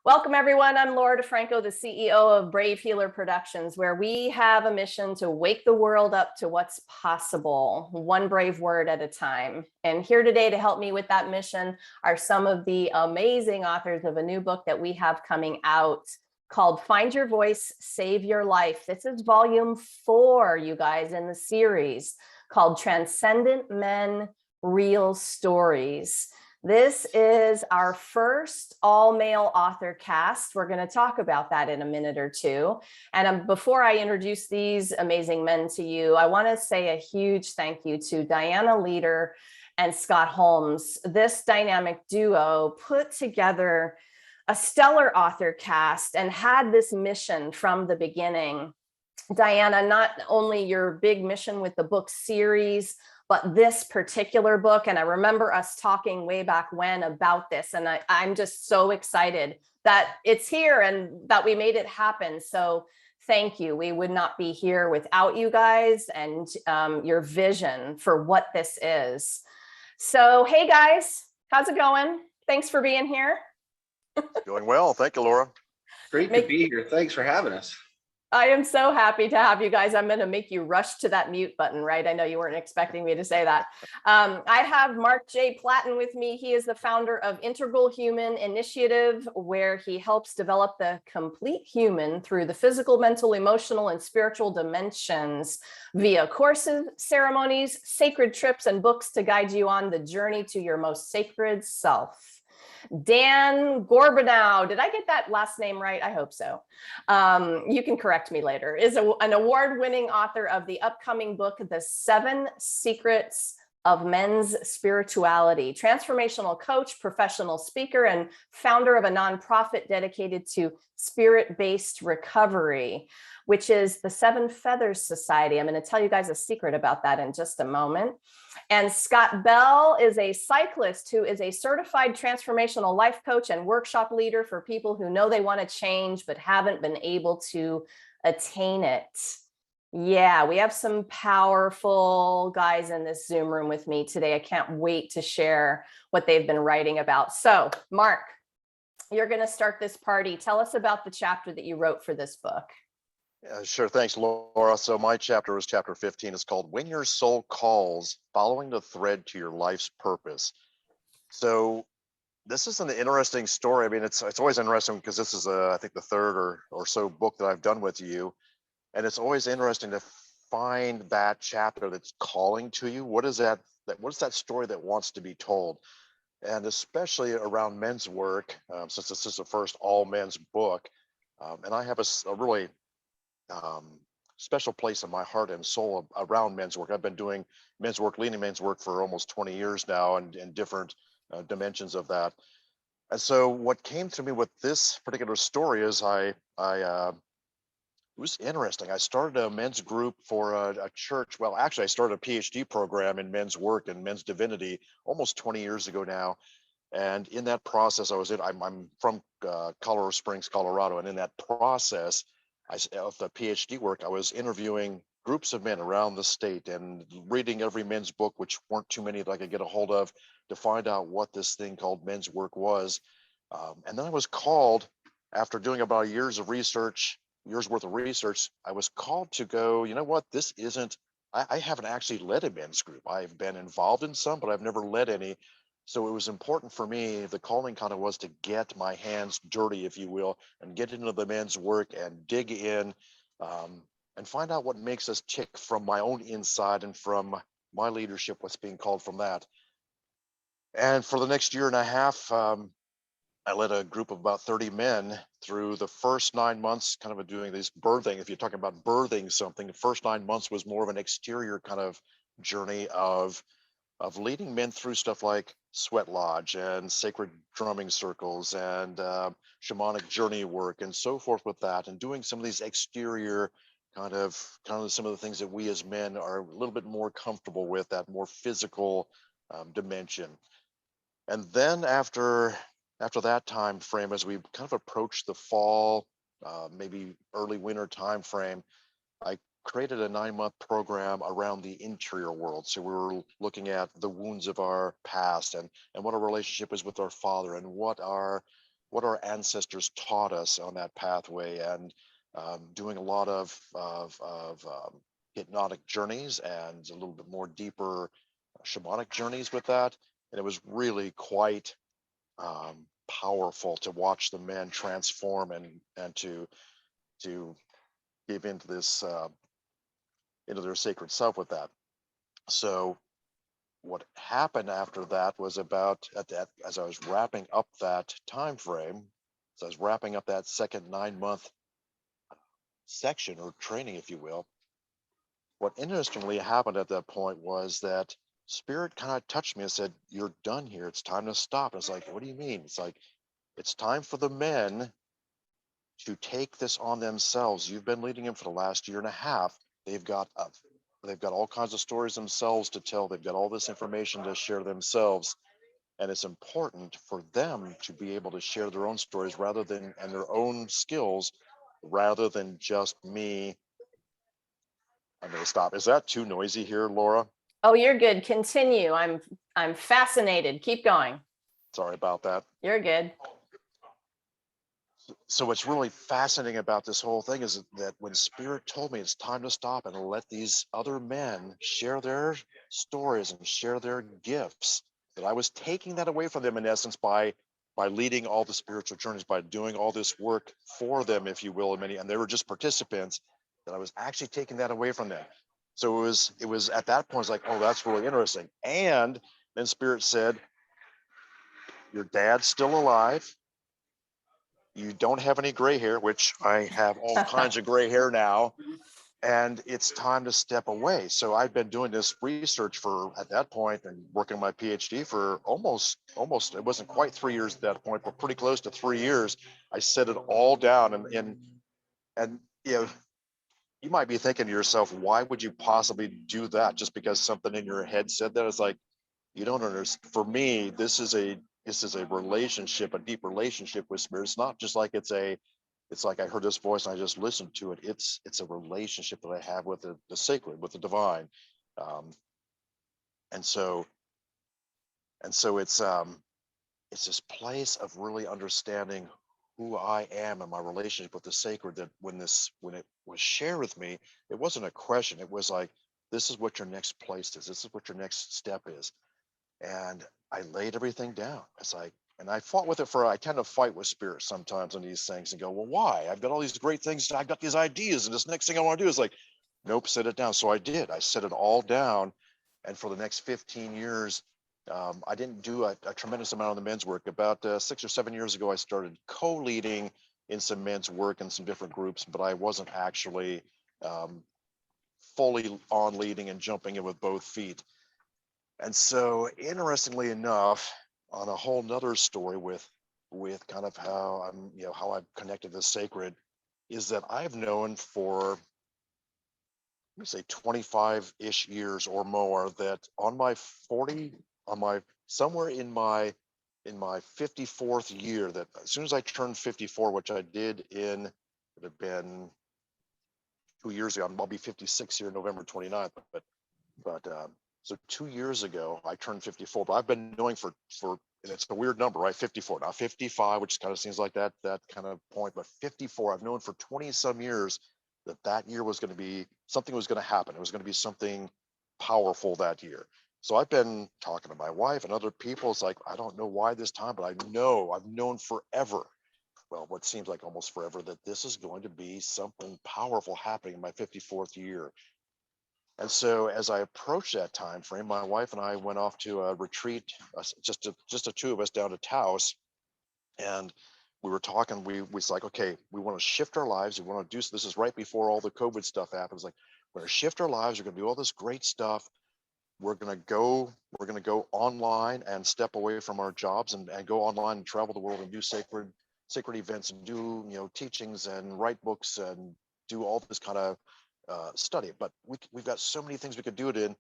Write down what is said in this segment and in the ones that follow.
Welcome, everyone. I'm Laura DeFranco, the CEO of Brave Healer Productions, where we have a mission to wake the world up to what's possible, one brave word at a time. And here today to help me with that mission are some of the amazing authors of a new book that we have coming out called Find Your Voice, Save Your Life. This is volume 4, you guys, in the series called Transcendent Men, Real Stories. This is our first all-male author cast. We're going to talk about that in a minute or two. And before I introduce these amazing men to you, I want to say a huge thank you to Diana Leader and Scott Holmes. This dynamic duo put together a stellar author cast and had this mission from the beginning. Diana, not only your big mission with the book series, but this particular book. And I remember us talking way back when about this. And I'm just so excited that it's here and that we made it happen. So thank you. We would not be here without you guys and your vision for what this is. So, hey guys, how's it going? Thanks for being here. Doing well. Thank you, Laura. Great to be here. Thanks for having us. I am so happy to have you guys. I'm going to make you rush to that mute button, right? I know you weren't expecting me to say that. I have Mark J Platten with me. He is the founder of Integral Human Initiative, where he helps develop the complete human through the physical, mental, emotional, and spiritual dimensions via courses, ceremonies, sacred trips, and books to guide you on the journey to your most sacred self. Dan Gorbunow, did I get that last name right? I hope so. You can correct me later, is an award-winning author of the upcoming book, The 7 Secrets of Men's Spirituality, transformational coach, professional speaker, and founder of a nonprofit dedicated to spirit-based recovery, which is the Seven Feathers Society. I'm going to tell you guys a secret about that in just a moment. And Scott Bell is a cyclist who is a certified transformational life coach and workshop leader for people who know they want to change but haven't been able to attain it. Yeah, we have some powerful guys in this Zoom room with me today. I can't wait to share what they've been writing about. So, Mark, you're going to start this party. Tell us about the chapter that you wrote for this book. Sure. Thanks, Laura. So my chapter was chapter 15. It's called When Your Soul Calls, Following the Thread to Your Life's Purpose. So this is an interesting story. I mean, it's always interesting because this is, I think, the third or so book that I've done with you. And it's always interesting to find that chapter that's calling to you. What is that story that wants to be told? And especially around men's work, since this is the first all men's book. And I have a really special place in my heart and soul around men's work. I've been doing men's work, leading men's work for almost 20 years now, and in different dimensions of that. And so what came to me with this particular story is it was interesting. I started a men's group for a church. Well, actually, I started a PhD program in men's work and men's divinity almost 20 years ago now. And in that process, I'm from Colorado Springs, Colorado. And in that process, of the PhD work, I was interviewing groups of men around the state and reading every men's book, which weren't too many that I could get a hold of, to find out what this thing called men's work was. And then I was called, after doing about a year's worth of research, I was called to go, you know what, I haven't actually led a men's group. I've been involved in some, but I've never led any. So it was important for me, the calling kind of was to get my hands dirty, if you will, and get into the men's work and dig in and find out what makes us tick from my own inside and from my leadership, what's being called from that. And for the next year and a half, I led a group of about 30 men through the first 9 months, kind of doing this birthing. If you're talking about birthing something, the first 9 months was more of an exterior kind of journey of leading men through stuff like sweat lodge and sacred drumming circles and shamanic journey work and so forth with that, and doing some of these exterior kind of some of the things that we as men are a little bit more comfortable with, that more physical dimension. And then after that time frame, as we kind of approach the fall, maybe early winter time frame, I created a 9-month program around the interior world. So we were looking at the wounds of our past and what our relationship is with our Father, and what our ancestors taught us on that pathway, and doing a lot of hypnotic journeys and a little bit more deeper shamanic journeys with that. And it was really quite powerful to watch the men transform and to give into this into their sacred self with that. So what happened after that was about at that, as I was wrapping up that time frame, as I was wrapping up that second 9-month section or training, if you will, what interestingly happened at that point was that spirit kind of touched me and said, "You're done here. It's time to stop." And it's like, "What do you mean?" It's like, it's time for the men to take this on themselves. You've been leading them for the last year and a half. They've got all kinds of stories themselves to tell. They've got all this information to share themselves. And it's important for them to be able to share their own stories and their own skills, rather than just me. I'm going to stop. Is that too noisy here, Laura? Oh, you're good. Continue. I'm fascinated. Keep going. Sorry about that. You're good. So what's really fascinating about this whole thing is that when Spirit told me it's time to stop and let these other men share their stories and share their gifts, that I was taking that away from them in essence by leading all the spiritual journeys, by doing all this work for them, if you will, and they were just participants, that I was actually taking that away from them. So it was at that point, it's like, oh, that's really interesting. And then Spirit said, "Your dad's still alive. You don't have any gray hair," which I have all kinds of gray hair now, "and it's time to step away." So I've been doing this research for, at that point, and working my PhD for almost, it wasn't quite 3 years at that point, but pretty close to 3 years. I set it all down, and you know, you might be thinking to yourself, why would you possibly do that just because something in your head said that? It's like, you don't understand. For me, this is a relationship, a deep relationship with spirit. It's not just like it's like I heard this voice and I just listened to it. It's a relationship that I have with the sacred, with the divine. Um, and so it's this place of really understanding who I am and my relationship with the sacred, that when it was shared with me, it wasn't a question. It was like, this is what your next place is. This is what your next step is. And I laid everything down. It's like, and I fought with it I tend to fight with spirit sometimes on these things and go, well, why? I've got all these great things. I've got these ideas. And this next thing I want to do is like, nope, set it down. So I did. I set it all down. And for the next 15 years, I didn't do a tremendous amount of the men's work. About 6 or 7 years ago, I started co-leading in some men's work in some different groups, but I wasn't actually fully on leading and jumping in with both feet. And so, interestingly enough, on a whole nother story with kind of how how I've connected to the sacred, is that I've known for, let me say, 25-ish years or more, that on my somewhere in my 54th year, that as soon as I turned 54, which I did it had been 2 years ago. I'll be 56 here November 29th, but so 2 years ago, I turned 54, but I've been knowing for, and it's a weird number, right? 54, not 55, which kind of seems like that kind of point, but 54, I've known for 20 some years that year was going to be, something was going to happen. It was going to be something powerful that year. So I've been talking to my wife and other people. It's like, I don't know why this time, but I've known forever, well, what seems like almost forever, that this is going to be something powerful happening in my 54th year. And so as I approached that time frame, my wife and I went off to a retreat, just the two of us, down to Taos. And we were talking, we was like, okay, we want to shift our lives. We want to do, so this is right before all the COVID stuff happens. Like, we're going to shift our lives. We're going to do all this great stuff. We're going to go online and step away from our jobs and go online and travel the world and do sacred events and do, teachings and write books and do all this kind of study. But we've got so many things we could do it in.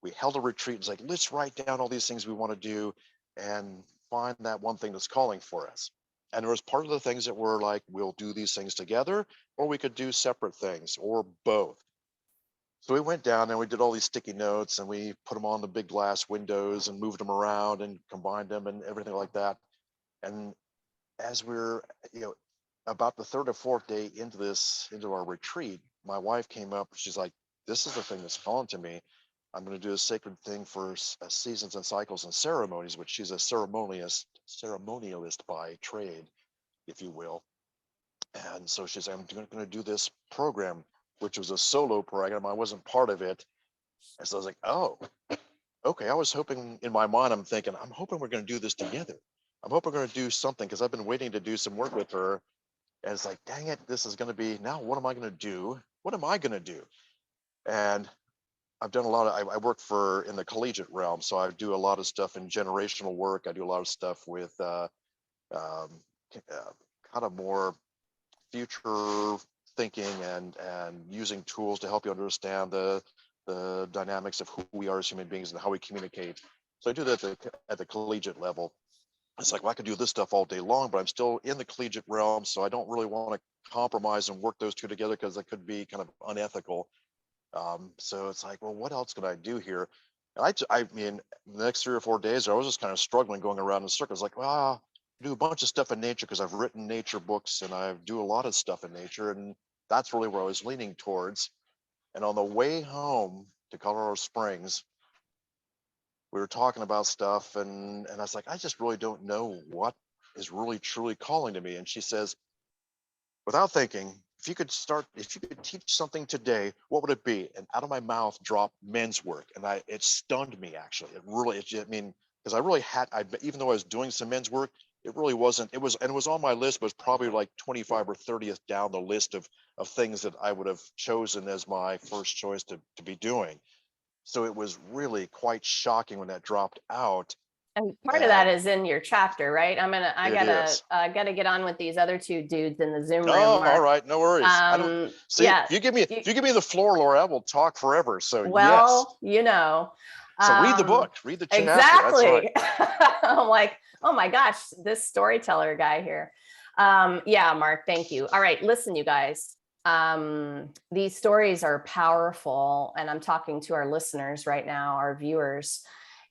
We held a retreat. It's like, let's write down all these things we want to do and find that one thing that's calling for us. And there was part of the things that were like, we'll do these things together, or we could do separate things, or both. So we went down and we did all these sticky notes and we put them on the big glass windows and moved them around and combined them and everything like that. And as we're, about the third or fourth day into our retreat, my wife came up. She's like, "This is the thing that's calling to me. I'm going to do a sacred thing for seasons and cycles and ceremonies," which she's a ceremonialist by trade, if you will. And so she's, "I'm going to do this program," which was a solo program. I wasn't part of it. And so I was like, "Oh, okay." I was hoping, in my mind, I'm thinking, I'm hoping we're going to do this together. I'm hoping we're going to do something, because I've been waiting to do some work with her. And it's like, dang it, this is going to be, now what am I going to do? What am I going to do? And I've done a lot of, I work in the collegiate realm. So I do a lot of stuff in generational work. I do a lot of stuff with um, kind of more future thinking, and using tools to help you understand the dynamics of who we are as human beings and how we communicate. So I do that at the collegiate level. It's like, well, I could do this stuff all day long, but I'm still in the collegiate realm, so I don't really want to compromise and work those two together, because that could be kind of unethical. So it's like, well, what else could I do here? And I mean, the next 3 or 4 days, I was just kind of struggling, going around in circles. Like, well, I do a bunch of stuff in nature because I've written nature books, and I do a lot of stuff in nature, and that's really where I was leaning towards. And on the way home to Colorado Springs, we were talking about stuff, and I was like, I just really don't know what is really truly calling to me. And she says, without thinking, if you could teach something today, what would it be? And out of my mouth dropped men's work. And it stunned me, actually. I mean, because I really even though I was doing some men's work, it really wasn't, it was on my list, but it was probably like 25 or 30th down the list of things that I would have chosen as my first choice to be doing. So it was really quite shocking when that dropped out. And part of that And is in your chapter, right? I it is. gotta get on with these other two dudes in the Zoom room, Oh, all Mark. right, no worries. I don't see. Yeah. If you give me the floor, Laura, I will talk forever. So yes. Well, you know, So read the book, read the chapter. That's right. exactly. I'm like, oh my gosh, this storyteller guy here. Yeah, Mark, thank you. All right, listen, you guys. These stories are powerful, and I'm talking to our listeners right now, our viewers,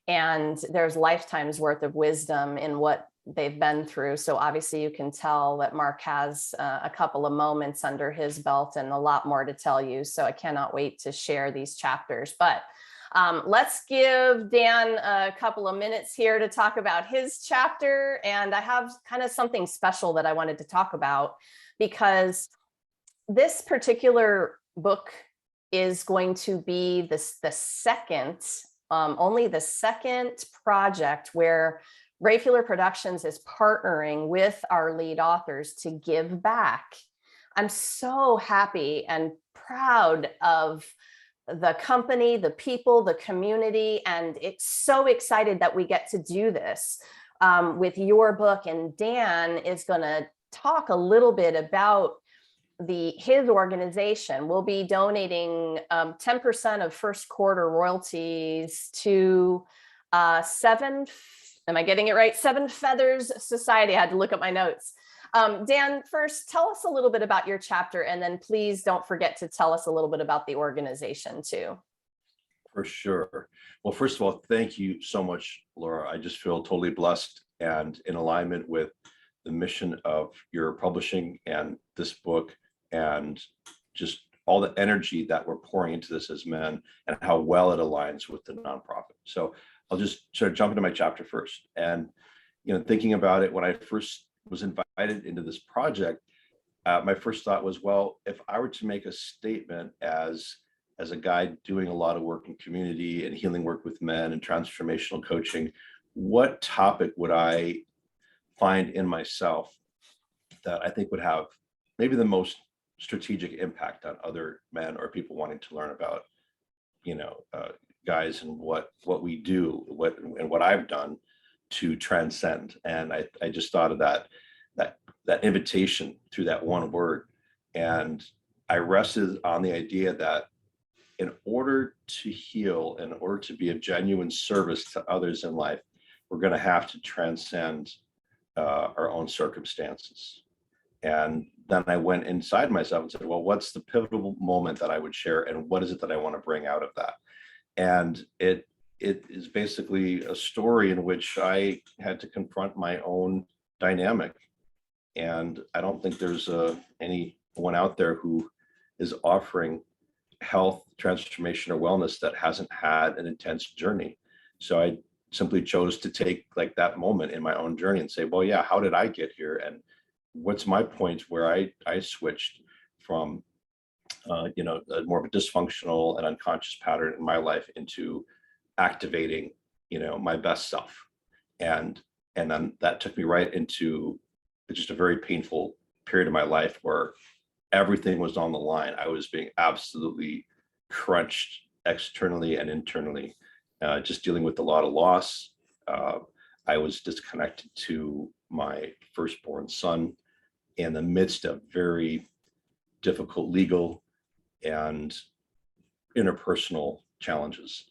and there's lifetimes worth of wisdom in what they've been through. So obviously you can tell that Mark has a couple of moments under his belt and a lot more to tell you. So I cannot wait to share these chapters. But let's give Dan a couple of minutes here to talk about his chapter. And I have kind of something special that I wanted to talk about, because this particular book is going to be only the second project where Grayfuller Productions is partnering with our lead authors to give back. I'm so happy and proud of the company, the people, the community, and it's so excited that we get to do this with your book. And Dan is going to talk a little bit about his organization. Will be donating 10% of first quarter royalties to Seven Feathers Society. I had to look up my notes. Dan, first, tell us a little bit about your chapter, and then please don't forget to tell us a little bit about the organization too. For sure. Well, first of all, thank you so much, Laura. I just feel totally blessed and in alignment with the mission of your publishing and this book, and just all the energy that we're pouring into this as men, and how well it aligns with the nonprofit. So I'll just sort of jump into my chapter first. And, thinking about it, when I first was invited into this project, my first thought was, well, if I were to make a statement as a guy doing a lot of work in community and healing work with men and transformational coaching, what topic would I find in myself that I think would have maybe the most strategic impact on other men or people wanting to learn about, guys, and what we do, what I've done to transcend. And I just thought of that invitation through that one word. And I rested on the idea that in order to heal, in order to be of genuine service to others in life, we're going to have to transcend our own circumstances. And then I went inside myself and said, well, what's the pivotal moment that I would share, and what is it that I want to bring out of that? And it is basically a story in which I had to confront my own dynamic And I don't think there's anyone out there who is offering health, transformation, or wellness that hasn't had an intense journey. So I simply chose to take like that moment in my own journey and say, well, yeah, how did I get here? And what's my point where I switched from more of a dysfunctional and unconscious pattern in my life into activating, my best self. And then that took me right into just a very painful period of my life where everything was on the line. I was being absolutely crunched externally and internally, just dealing with a lot of loss. I was disconnected to my firstborn son in the midst of very difficult legal and interpersonal challenges.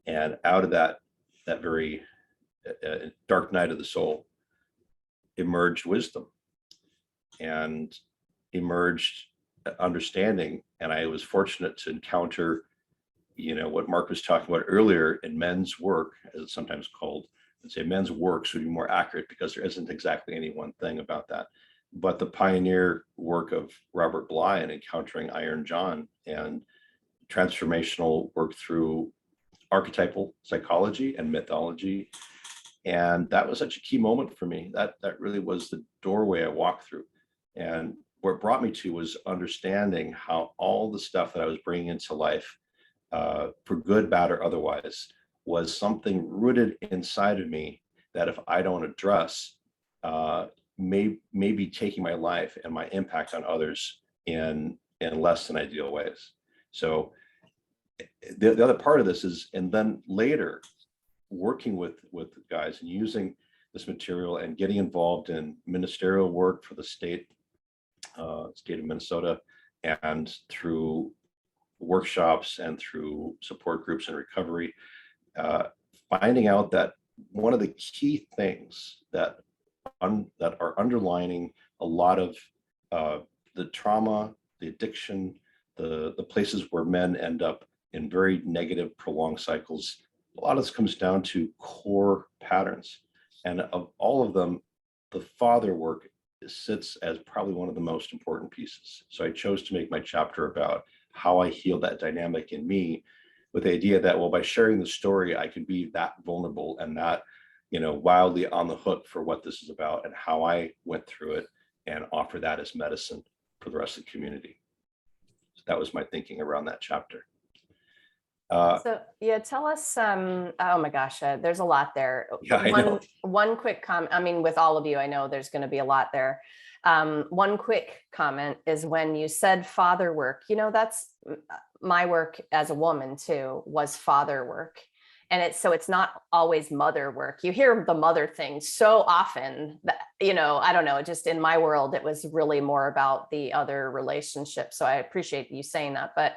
And out of that very dark night of the soul emerged wisdom and emerged understanding. And I was fortunate to encounter, what Mark was talking about earlier in men's work, as it's sometimes called. I'd say men's works would be more accurate because there isn't exactly any one thing about that. But the pioneer work of Robert Bly in encountering Iron John and transformational work through archetypal psychology and mythology. And that was such a key moment for me. That really was the doorway I walked through. And where it brought me to was understanding how all the stuff that I was bringing into life, for good, bad, or otherwise, was something rooted inside of me that if I don't address, may be taking my life and my impact on others in less than ideal ways. So the other part of this is, and then later working with guys and using this material and getting involved in ministerial work for the state of Minnesota, and through workshops and through support groups and recovery, finding out that one of the key things that are underlining a lot of the trauma, the addiction, the places where men end up in very negative, prolonged cycles, a lot of this comes down to core patterns. And of all of them, the father work sits as probably one of the most important pieces. So I chose to make my chapter about how I healed that dynamic in me, with the idea that, well, by sharing the story, I can be that vulnerable and that, wildly on the hook for what this is about and how I went through it, and offer that as medicine for the rest of the community. So that was my thinking around that chapter. So yeah, tell us, oh my gosh, there's a lot there. Yeah, I know. One quick comment. I mean, with all of you, I know there's going to be a lot there. One quick comment is when you said father work, that's my work as a woman too, was father work. And it's not always mother work. You hear the mother thing so often that, I don't know, just in my world, it was really more about the other relationship. So I appreciate you saying that, but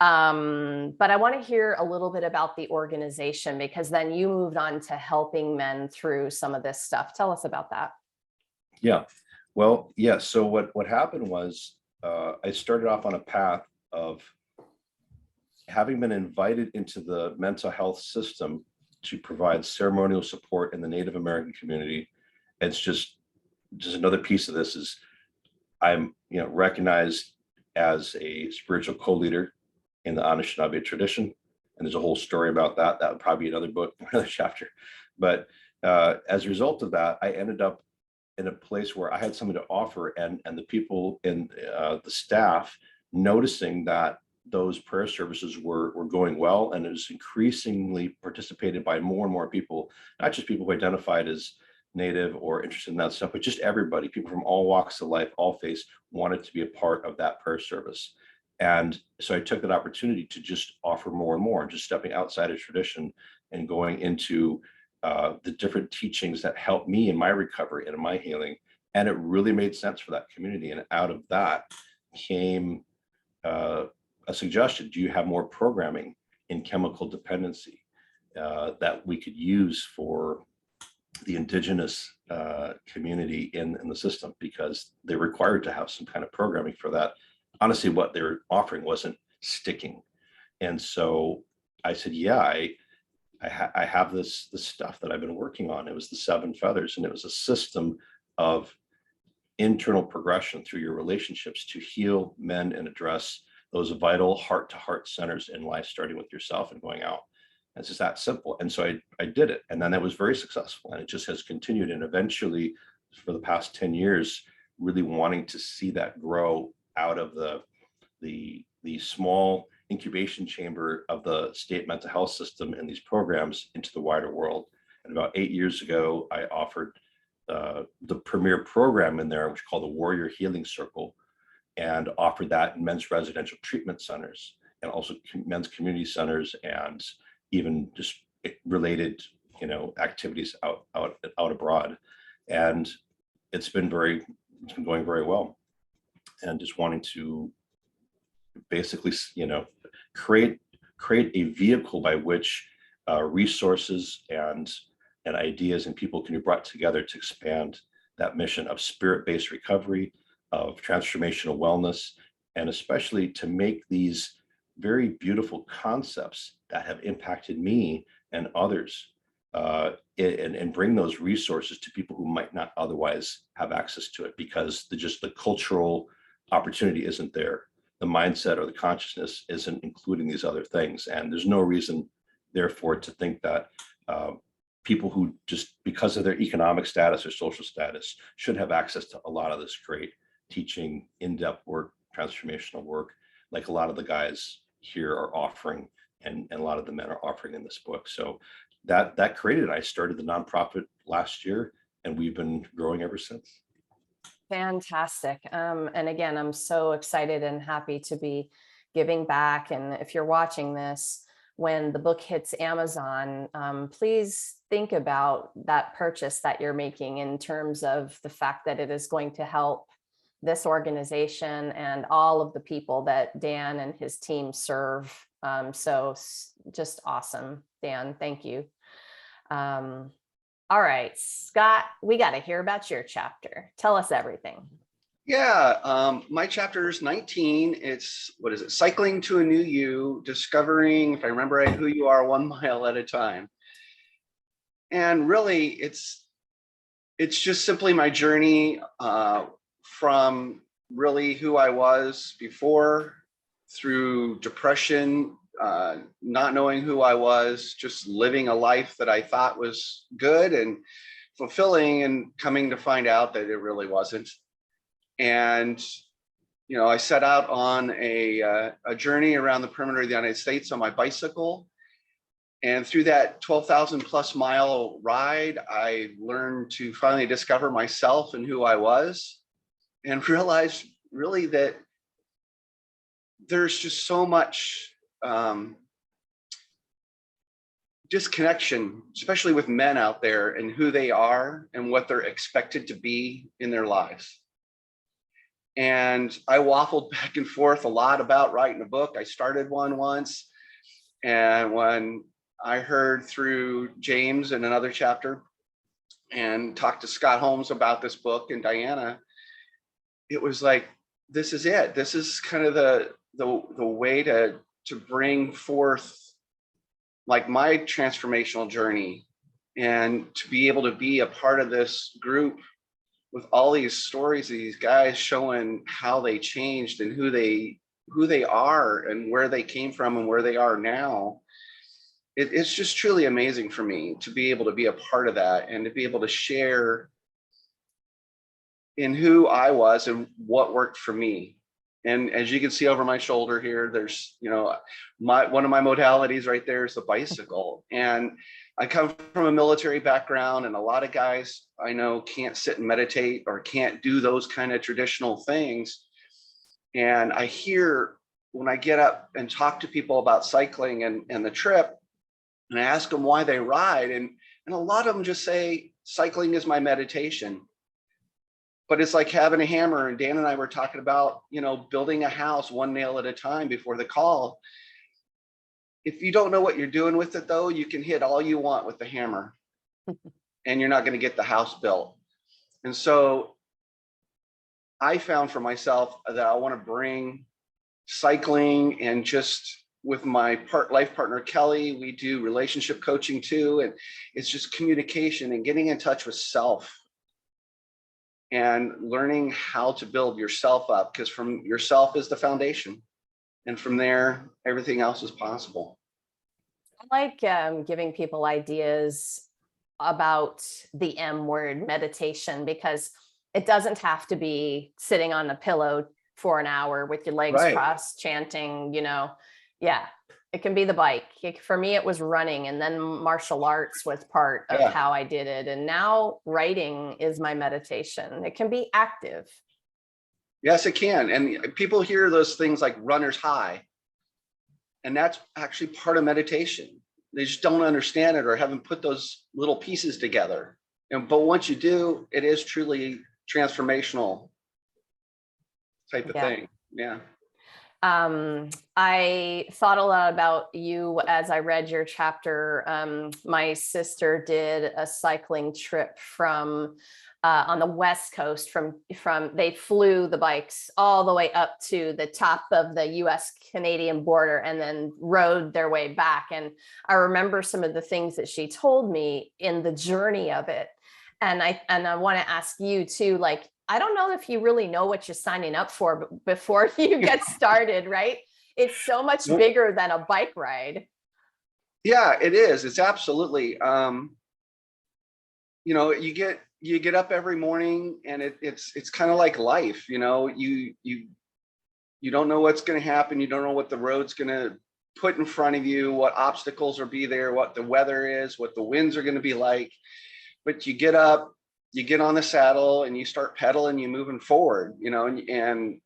I want to hear a little bit about the organization, because then you moved on to helping men through some of this stuff. Tell us about that. Yeah, well, yeah. So what happened was, I started off on a path of having been invited into the mental health system to provide ceremonial support in the Native American community. It's just another piece of this is I'm, recognized as a spiritual co-leader in the Anishinaabe tradition. And there's a whole story about that. That would probably be another book, another chapter. But as a result of that, I ended up in a place where I had something to offer, and the people in the staff noticing that those prayer services were going well, and it was increasingly participated by more and more people, not just people who identified as Native or interested in that stuff, but just everybody, people from all walks of life, all faiths, wanted to be a part of that prayer service. And so I took that opportunity to just offer more and more, just stepping outside of tradition and going into the different teachings that helped me in my recovery and in my healing. And it really made sense for that community. And out of that came a suggestion: do you have more programming in chemical dependency that we could use for the indigenous community in the system? Because they're required to have some kind of programming for that. Honestly, what they were offering wasn't sticking. And so I said, yeah, I have this stuff that I've been working on. It was the 7 feathers, and it was a system of internal progression through your relationships to heal, mend, and address those vital heart-to-heart centers in life, starting with yourself and going out. It's just that simple. And so I did it, and then that was very successful, and it just has continued. And eventually, for the past 10 years, really wanting to see that grow out of the small incubation chamber of the state mental health system and these programs into the wider world. And about 8 years ago, I offered the premier program in there, which we call the Warrior Healing Circle, and offered that in men's residential treatment centers and also men's community centers, and even just related, activities out abroad. And it's been going very well. And just wanting to basically, create a vehicle by which resources and ideas and people can be brought together to expand that mission of spirit-based recovery, of transformational wellness, and especially to make these very beautiful concepts that have impacted me and others, and bring those resources to people who might not otherwise have access to it, because the cultural opportunity isn't there. The mindset or the consciousness isn't including these other things. And there's no reason, therefore, to think that people who, just because of their economic status or social status, should have access to a lot of this great teaching, in-depth work, transformational work, like a lot of the guys here are offering, and a lot of the men are offering in this book. So that created it. I started the nonprofit last year, and we've been growing ever since. Fantastic. And again, I'm so excited and happy to be giving back. And if you're watching this, when the book hits Amazon, please think about that purchase that you're making in terms of the fact that it is going to help this organization and all of the people that Dan and his team serve. So just awesome, Dan. Thank you. All right, Scott, we got to hear about your chapter. Tell us everything. Yeah, my chapter is 19. It's, what is it? Cycling to a New You, discovering, if I remember right, who you are 1 mile at a time. And really, it's just simply my journey from really who I was before, through depression, not knowing who I was, just living a life that I thought was good and fulfilling, and coming to find out that it really wasn't. And I set out on a journey around the perimeter of the United States on my bicycle. And through that 12,000 plus mile ride, I learned to finally discover myself and who I was, and realized really that there's just so much disconnection, especially with men out there, and who they are and what they're expected to be in their lives. And I waffled back and forth a lot about writing a book. I started one once, and when I heard through James in another chapter and talked to Scott Holmes about this book and Diana, it was like, this is it. This is kind of the way to bring forth like my transformational journey, and to be able to be a part of this group with all these stories of these guys showing how they changed and who they are and where they came from and where they are now. It's just truly amazing for me to be able to be a part of that, and to be able to share in who I was and what worked for me. And as you can see over my shoulder here, there's, one of my modalities right there is the bicycle. And I come from a military background, and a lot of guys I know can't sit and meditate or can't do those kind of traditional things. And I hear, when I get up and talk to people about cycling and the trip, and I ask them why they ride, and a lot of them just say, cycling is my meditation. But it's like having a hammer. And Dan and I were talking about, building a house one nail at a time before the call. If you don't know what you're doing with it, though, you can hit all you want with the hammer and you're not going to get the house built. And so I found for myself that I want to bring cycling, and just with my life partner, Kelly, we do relationship coaching too. And it's just communication and getting in touch with self. and learning how to build yourself up, because from yourself is the foundation. And from there, everything else is possible. I like giving people ideas about the M word, meditation, because it doesn't have to be sitting on a pillow for an hour with your legs Right. crossed, chanting, yeah, it can be the bike. For me, it was running, and then martial arts was part of Yeah. how I did it. And now writing is my meditation. It can be active. Yes, it can. And people hear those things like runner's high, and that's actually part of meditation. They just don't understand it or haven't put those little pieces together. But once you do, it is truly transformational type of thing. Yeah. I thought a lot about you as I read your chapter. My sister did a cycling trip from on the West Coast from they flew the bikes all the way up to the top of the US Canadian border and then rode their way back. And I remember some of the things that she told me in the journey of it. And I want to ask you too, like, I don't know if you really know what you're signing up for before you get started, right? It's so much bigger than a bike ride. Yeah, it is. It's absolutely, you get up every morning, and it's kind of like life, you don't know what's going to happen. You don't know what the road's going to put in front of you, what obstacles will be there, what the weather is, what the winds are going to be like. But you get up, you get on the saddle, and you start pedaling, you moving forward, and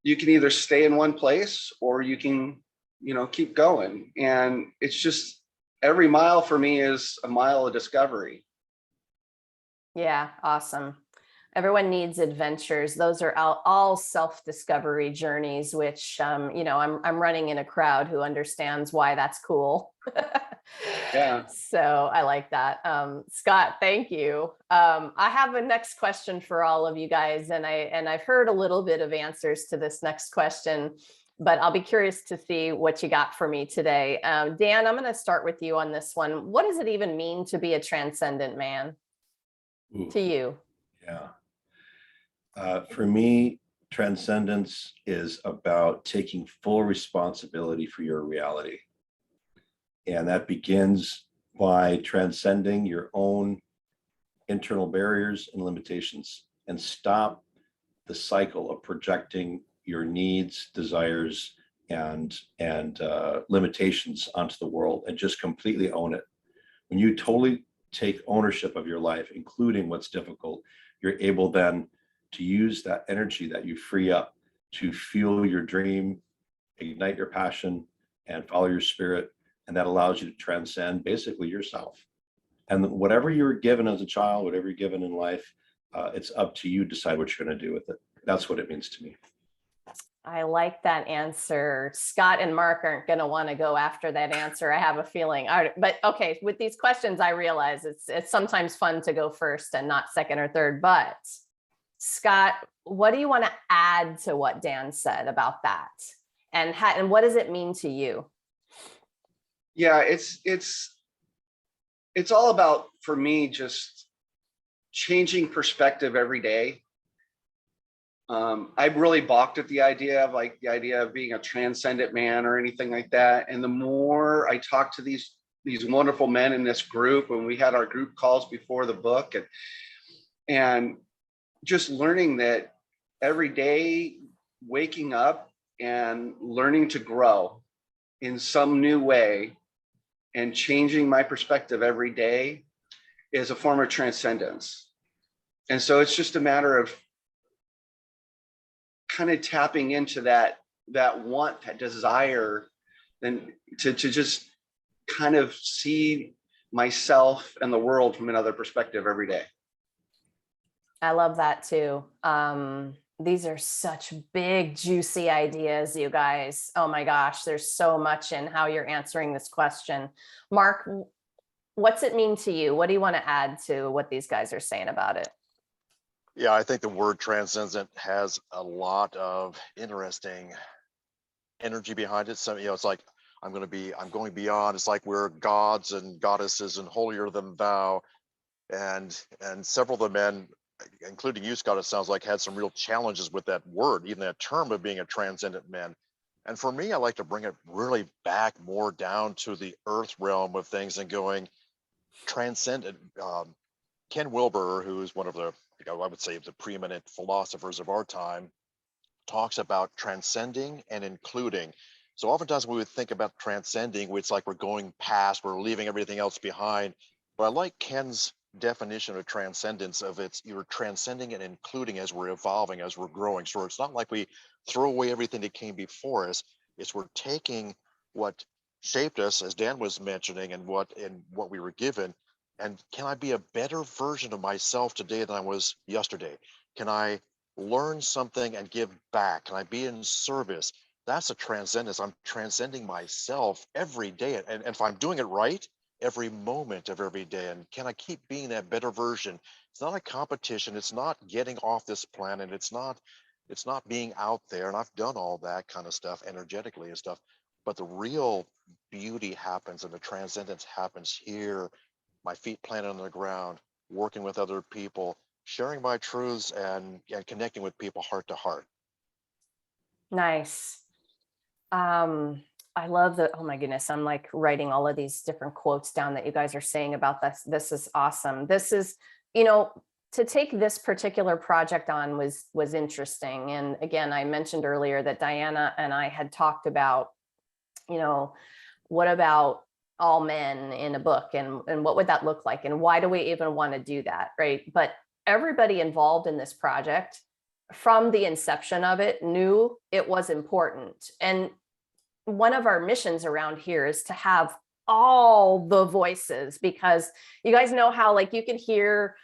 you can either stay in one place or you can, keep going. And it's just every mile for me is a mile of discovery. Yeah, awesome. Everyone needs adventures. Those are all self-discovery journeys, which, I'm running in a crowd who understands why that's cool. Yeah. So I like that. Scott, thank you. I have a next question for all of you guys, and I've heard a little bit of answers to this next question, but I'll be curious to see what you got for me today. Dan, I'm going to start with you on this one. What does it even mean to be a transcendent man? Ooh, To you? yeah. For me, transcendence is about taking full responsibility for your reality. And that begins by transcending your own internal barriers and limitations and stop the cycle of projecting your needs, desires, and limitations onto the world, and just completely own it. When you totally take ownership of your life, including what's difficult, you're able then to use that energy that you free up to fuel your dream, ignite your passion, and follow your spirit. And that allows you to transcend basically yourself. And whatever you were given as a child, whatever you're given in life, it's up to you to decide what you're going to do with it. That's what it means to me. I like that answer. Scott and Mark aren't going to want to go after that answer. I have a feeling. All right, but okay, with these questions, I realize it's sometimes fun to go first and not second or third. But Scott, what do you want to add to what Dan said about that? And what does it mean to you? Yeah, it's all about, for me, just changing perspective every day. I really balked at the idea of being a transcendent man or anything like that. And the more I talked to these wonderful men in this group, when we had our group calls before the book, and just learning that every day, waking up and learning to grow in some new way and changing my perspective every day is a form of transcendence. And so it's just a matter of kind of tapping into that want, that desire, then to just kind of see myself and the world from another perspective every day. I love that too. These are such big, juicy ideas, you guys. Oh my gosh, there's so much in how you're answering this question. Mark, what's it mean to you? What do you want to add to what these guys are saying about it? Yeah, I think the word transcendent has a lot of interesting energy behind it. So, it's like, I'm going beyond. It's like we're gods and goddesses and holier than thou. And several of the men including you, Scott, it sounds like had some real challenges with that word, even that term of being a transcendent man. And for me, I like to bring it really back more down to the earth realm of things and going transcendent. Ken Wilber, who is one of the, I would say, the preeminent philosophers of our time, talks about transcending and including. So oftentimes when we would think about transcending, it's like we're going past, we're leaving everything else behind. But I like Ken's definition of transcendence of you're transcending and including as we're evolving, as we're growing. So it's not like we throw away everything that came before us. It's we're taking what shaped us, as Dan was mentioning, and what we were given. And can I be a better version of myself today than I was yesterday? Can I learn something and give back? Can I be in service? That's a transcendence. I'm transcending myself every day. And if I'm doing it right, every moment of every day. And can I keep being that better version? It's not a competition. It's not getting off this planet. It's not being out there. And I've done all that kind of stuff energetically and stuff. But the real beauty happens and the transcendence happens here, my feet planted on the ground, working with other people, sharing my truths and connecting with people heart to heart. Nice. I love the, oh my goodness, I'm like writing all of these different quotes down that you guys are saying about this. This is awesome. This is, to take this particular project on was interesting. And again, I mentioned earlier that Diana and I had talked about, what about all men in a book, and what would that look like? And why do we even want to do that? Right. But everybody involved in this project from the inception of it knew it was important. And one of our missions around here is to have all the voices, because you guys know how like you can hear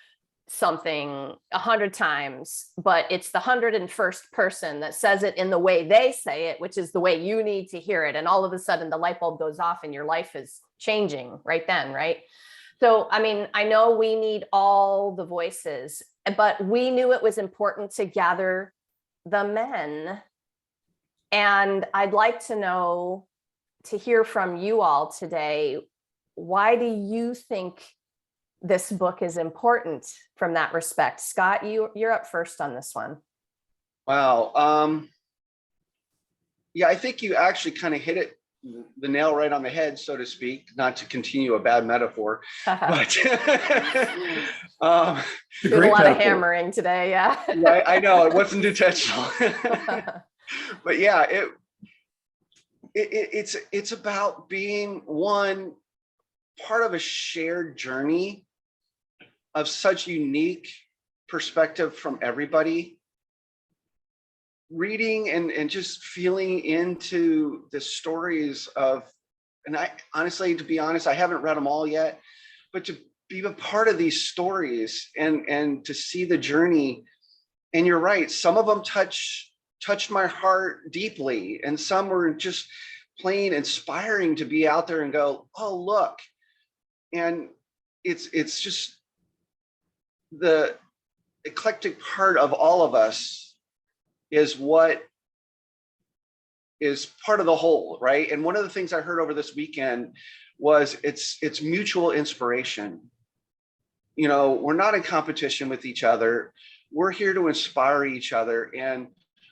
something 100 times, but it's the 101st person that says it in the way they say it, which is the way you need to hear it. And all of a sudden the light bulb goes off and your life is changing right then, right? So, I mean, I know we need all the voices, but we knew it was important to gather the men. And I'd like to hear from you all today. Why do you think this book is important from that respect? Scott, you're up first on this one. Wow. Yeah, I think you actually kind of hit the nail right on the head, so to speak, not to continue a bad metaphor, but Did It's a lot metaphor. of hammering today. Yeah. right, I know it wasn't intentional. But yeah, it's about being one part of a shared journey of such unique perspective from everybody. Reading and just feeling into the stories of, and I honestly, to be honest, I haven't read them all yet, but to be a part of these stories and to see the journey. And you're right, some of them touched my heart deeply, and some were just plain inspiring to be out there and go, oh, look. And it's just the eclectic part of all of us is what is part of the whole, right? And one of the things I heard over this weekend was it's mutual inspiration. We're not in competition with each other. We're here to inspire each other, and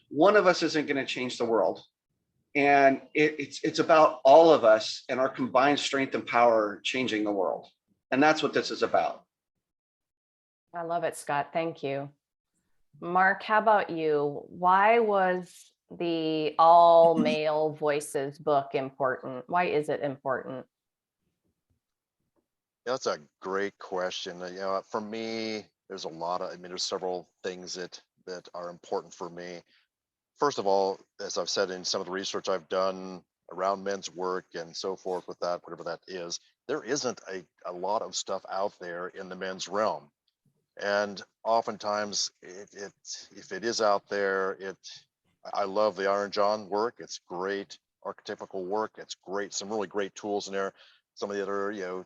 one of us isn't going to change the world. And it's about all of us and our combined strength and power changing the world. And that's what this is about. I love it, Scott. Thank you. Mark, how about you? Why was the all male voices book important? Why is it important? That's a great question. For me, there's there's several things that are important for me. First of all, as I've said in some of the research I've done around men's work and so forth with that, whatever that is, there isn't a lot of stuff out there in the men's realm. And oftentimes, if it is out there, I love the Iron John work. It's great archetypical work. It's great, some really great tools in there. Some of the other,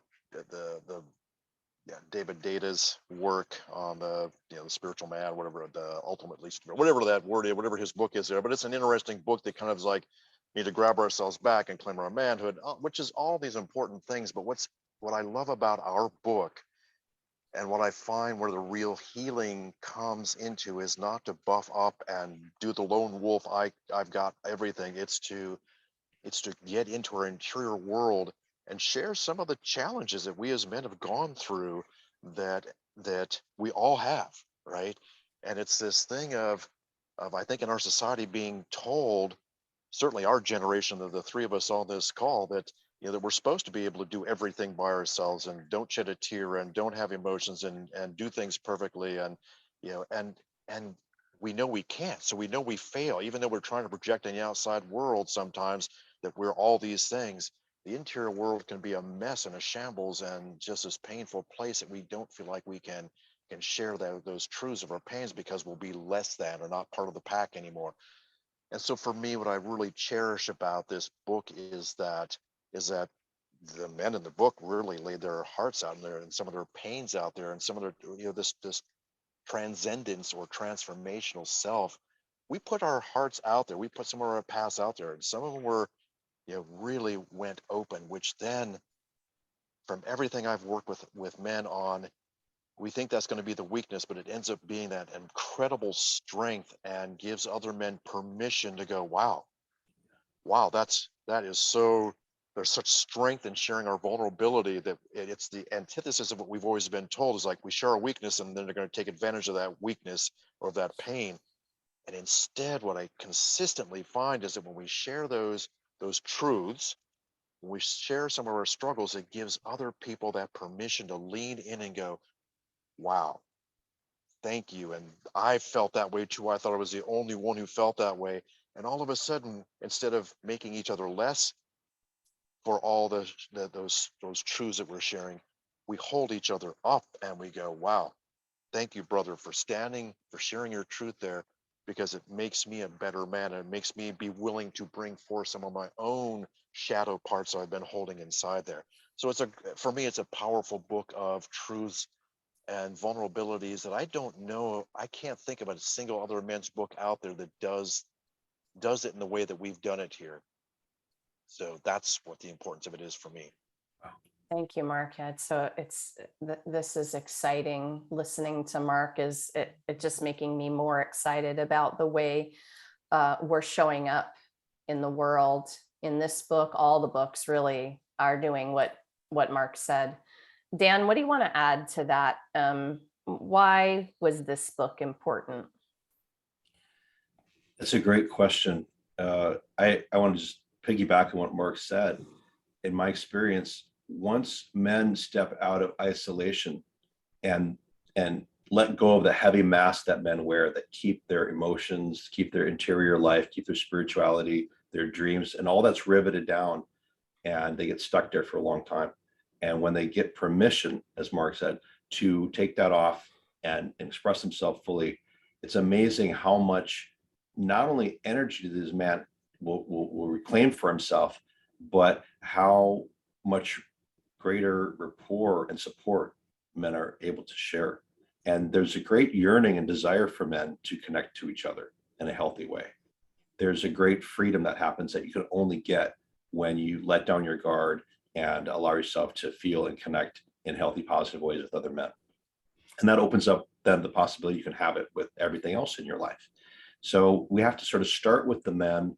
David Data's work on the spiritual man, whatever the ultimate least, whatever that word is, whatever his book is there. But it's an interesting book that kind of is like, we need to grab ourselves back and claim our manhood, which is all these important things. But what I love about our book, And what I find where the real healing comes into is not to buff up and do the lone wolf. I've got everything. It's to get into our interior world and share some of the challenges that we as men have gone through that we all have, right? And it's this thing of I think in our society being told, certainly our generation of the three of us on this call, that that we're supposed to be able to do everything by ourselves and don't shed a tear and don't have emotions and do things perfectly, and and we know we can't, so we know we fail even though we're trying to project in the outside world sometimes that we're all these things. The interior world can be a mess and a shambles and just this painful place that we don't feel like we can share those truths of our pains because we'll be less than or not part of the pack anymore. And so for me, what I really cherish about this book is that the men in the book really laid their hearts out there and some of their pains out there and some of their this transcendence or transformational self. We put our hearts out there. We put some of our past out there, and some of them were really went open. Which then, from everything I've worked with men on, we think that's going to be the weakness, but it ends up being that incredible strength and gives other men permission to go, wow, that is so. There's such strength in sharing our vulnerability that it's the antithesis of what we've always been told, is like we share a weakness and then they're going to take advantage of that weakness or that pain. And instead, what I consistently find is that when we share those truths, when we share some of our struggles, it gives other people that permission to lean in and go, wow, thank you. And I felt that way too. I thought I was the only one who felt that way. And all of a sudden, instead of making each other less for all those truths that we're sharing, we hold each other up and we go, wow, thank you, brother, for sharing your truth there, because it makes me a better man and it makes me be willing to bring forth some of my own shadow parts I've been holding inside there. So for me, it's a powerful book of truths and vulnerabilities that I can't think of a single other men's book out there that does it in the way that we've done it here. So that's what the importance of it is for me. Thank you, Mark. This is exciting. Listening to Mark is it just making me more excited about the way we're showing up in the world. In this book, all the books really are doing what Mark said. Dan, what do you want to add to that? Why was this book important? That's a great question. I want to just piggyback on what Mark said. In my experience, once men step out of isolation and let go of the heavy mask that men wear that keep their emotions, keep their interior life, keep their spirituality, their dreams, and all that's riveted down, and they get stuck there for a long time. And when they get permission, as Mark said, to take that off and express themselves fully, it's amazing how much not only energy this man will reclaim for himself, but how much greater rapport and support men are able to share. And there's a great yearning and desire for men to connect to each other in a healthy way. There's a great freedom that happens that you can only get when you let down your guard and allow yourself to feel and connect in healthy, positive ways with other men. And that opens up then the possibility you can have it with everything else in your life. So we have to sort of start with the man,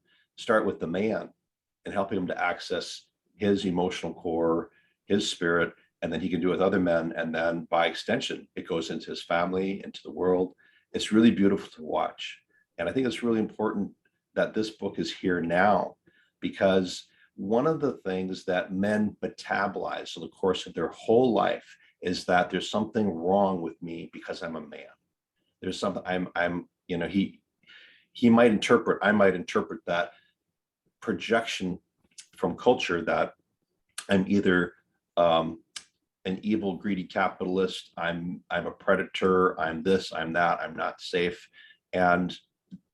and helping him to access his emotional core, his spirit, and then he can do it with other men. And then by extension, it goes into his family, into the world. It's really beautiful to watch. And I think it's really important that this book is here now, because one of the things that men metabolize in the course of their whole life is that there's something wrong with me because I'm a man. There's something he might interpret, I might interpret that projection from culture that I'm either an evil, greedy capitalist, I'm a predator, I'm this, I'm that, I'm not safe. And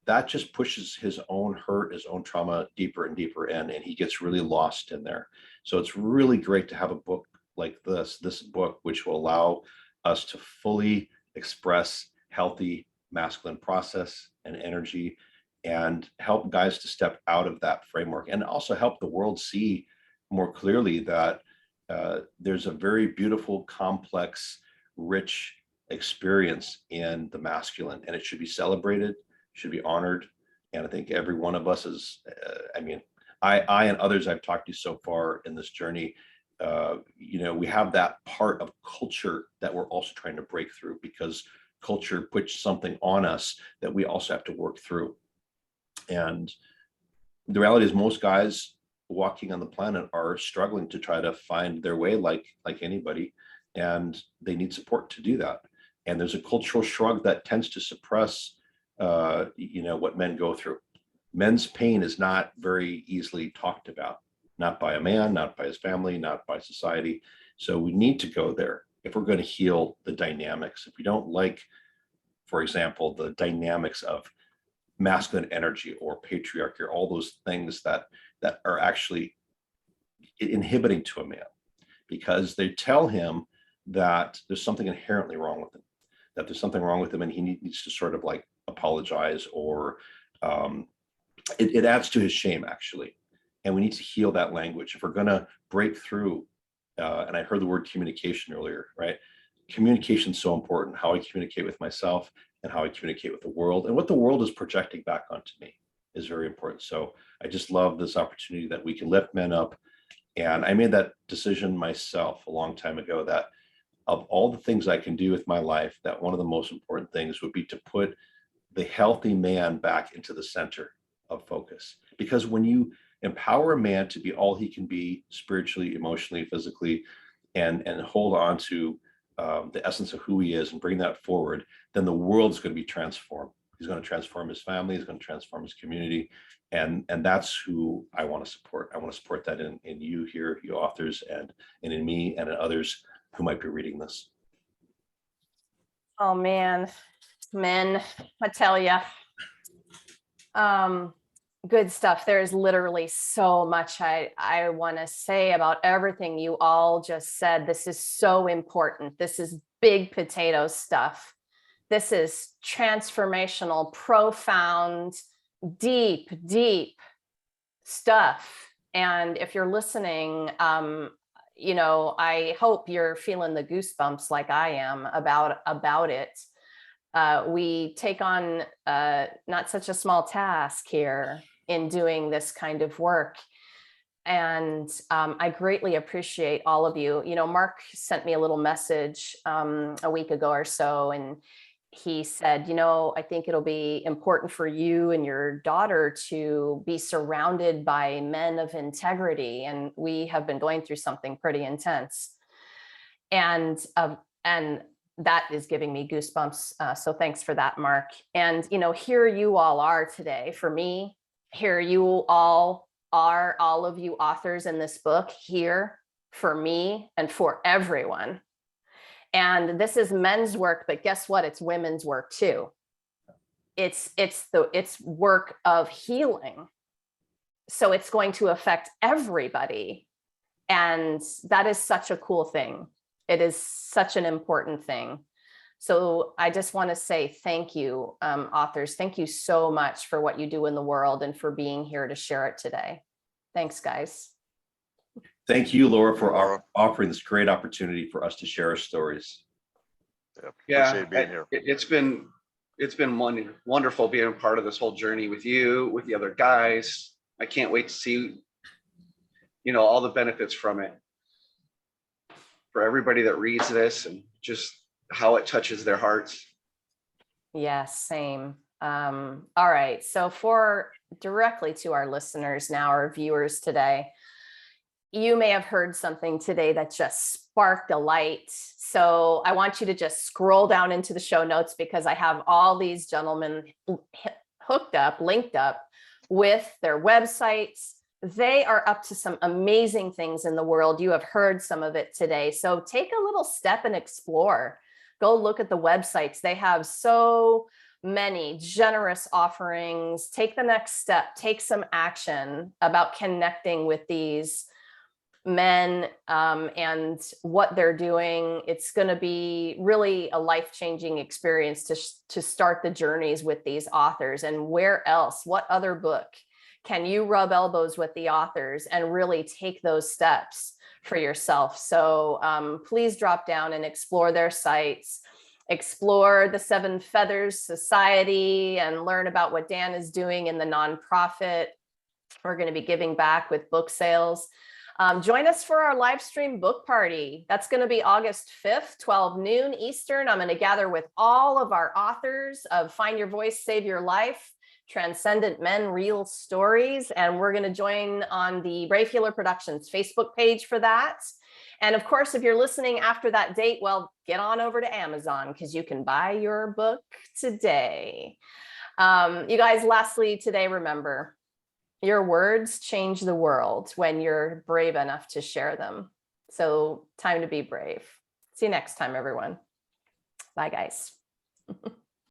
that just pushes his own hurt, his own trauma deeper and deeper in, and he gets really lost in there. So it's really great to have a book like this book, which will allow us to fully express healthy masculine process and energy, and help guys to step out of that framework, and also help the world see more clearly that there's a very beautiful, complex rich experience in the masculine, and it should be celebrated, should be honored. And I think every one of us is, I mean, I and others I've talked to so far in this journey, we have that part of culture that we're also trying to break through, because culture puts something on us that we also have to work through. And the reality is most guys walking on the planet are struggling to try to find their way like anybody, and they need support to do that. And there's a cultural shrug that tends to suppress what men go through. Men's pain is not very easily talked about, not by a man, not by his family, not by society. So we need to go there if we're going to heal the dynamics. If we don't like, for example, the dynamics of masculine energy or patriarchy, or all those things that are actually inhibiting to a man, because they tell him that there's something inherently wrong with him, that there's something wrong with him and he needs to sort of like apologize, or it adds to his shame, actually. And we need to heal that language if we're going to break through. And I heard the word communication earlier, right? Communication is so important. How I communicate with myself and how I communicate with the world, and what the world is projecting back onto me is very important. So I just love this opportunity that we can lift men up. And I made that decision myself a long time ago, that of all the things I can do with my life, that one of the most important things would be to put the healthy man back into the center of focus. Because when you empower a man to be all he can be, spiritually, emotionally, physically, and hold on to the essence of who he is and bring that forward, then the world's going to be transformed. He's going to transform his family, he's going to transform his community. And that's who I want to support. I want to support that in you here, you authors, and in me and in others who might be reading this. Oh man, men, I tell you. Good stuff. There's literally so much I want to say about everything you all just said. This is so important. This is big potato stuff. This is transformational, profound, deep stuff. And if you're listening, I hope you're feeling the goosebumps like I am about it. We take on not such a small task here in doing this kind of work. And I greatly appreciate all of you. Mark sent me a little message a week ago or so, and he said, I think it'll be important for you and your daughter to be surrounded by men of integrity. And we have been going through something pretty intense. And that is giving me goosebumps. So thanks for that, Mark. And, here you all are today. For me, here you all are, all of you authors in this book, here for me and for everyone. And this is men's work, but guess what? It's women's work too. It's work of healing. So it's going to affect everybody. And that is such a cool thing. It is such an important thing. So I just want to say thank you, authors. Thank you so much for what you do in the world and for being here to share it today. Thanks, guys. Thank you, Laura, for offering this great opportunity for us to share our stories. Appreciate being here. It's been wonderful being a part of this whole journey with you, with the other guys. I can't wait to see, all the benefits from it for everybody that reads this, and just how it touches their hearts. Yes, same. All right. So directly to our listeners now, our viewers today, you may have heard something today that just sparked a light. So I want you to just scroll down into the show notes, because I have all these gentlemen linked up with their websites. They are up to some amazing things in the world. You have heard some of it today. So take a little step and explore. Go look at the websites. They have so many generous offerings. Take the next step. Take some action about connecting with these men and what they're doing. It's going to be really a life-changing experience to start the journeys with these authors. And where else? What other book can you rub elbows with the authors and really take those steps for yourself. So please drop down and explore their sites, explore the Seven Feathers Society, and learn about what Dan is doing in the nonprofit. We're going to be giving back with book sales. Join us for our live stream book party. That's going to be August 5th, 12 noon Eastern. I'm going to gather with all of our authors of Find Your Voice, Save Your Life, Transcendent Men, Real Stories. And we're going to join on the Brave Healer Productions Facebook page for that. And of course, if you're listening after that date, well, get on over to Amazon because you can buy your book today. You guys, lastly today, remember, your words change the world when you're brave enough to share them. So time to be brave. See you next time, everyone. Bye, guys.